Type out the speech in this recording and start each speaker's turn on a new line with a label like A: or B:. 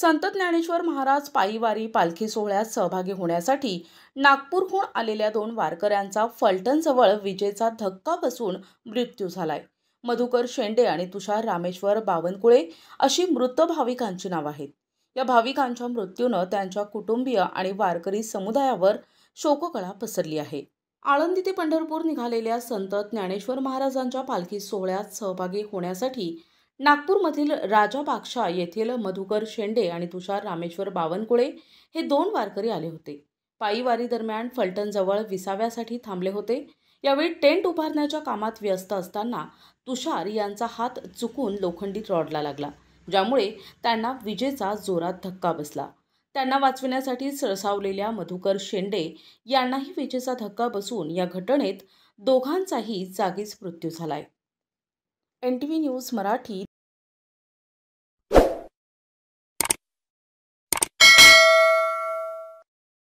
A: संत ज्ञानेश्वर महाराज पायी पालखी सोहळ्यात सहभागी होण्यासाठी नागपूरहून आलेल्या 2 वारकऱ्यांचा फलटणजवळ विजेचा धक्का बसून मृत्यू झालाय. मधुकर शेंडे आणि तुषार रामेश्वर बावनकुळे अशी मृत भाविकांची नावं आहेत. या भाविकांच्या मृत्यूनं त्यांच्या कुटुंबीय आणि वारकरी समुदायावर शोककळा पसरली आहे. आळंदी ते पंढरपूर निघालेल्या संत ज्ञानेश्वर महाराजांच्या पालखी सोहळ्यात सहभागी होण्यासाठी नागपूरमधील राजा बागशा येथील मधुकर शेंडे आणि तुषार रामेश्वर बावनकुळे हे 2 वारकरी आले होते. पायी वारी दरम्यान फलटणजवळ विसाव्यासाठी थांबले होते. यावेळी टेंट उभारण्याच्या कामात व्यस्त असताना तुषार यांचा हात चुकून लोखंडी रॉडला लागला, ज्यामुळे त्यांना विजेचा जोरात धक्का बसला. त्यांना वाचविण्यासाठी सरसावलेल्या मधुकर शेंडे यांनाही विजेचा धक्का बसून या घटनेत दोघांचाही जागीच मृत्यू झालाय. NTV news Marathi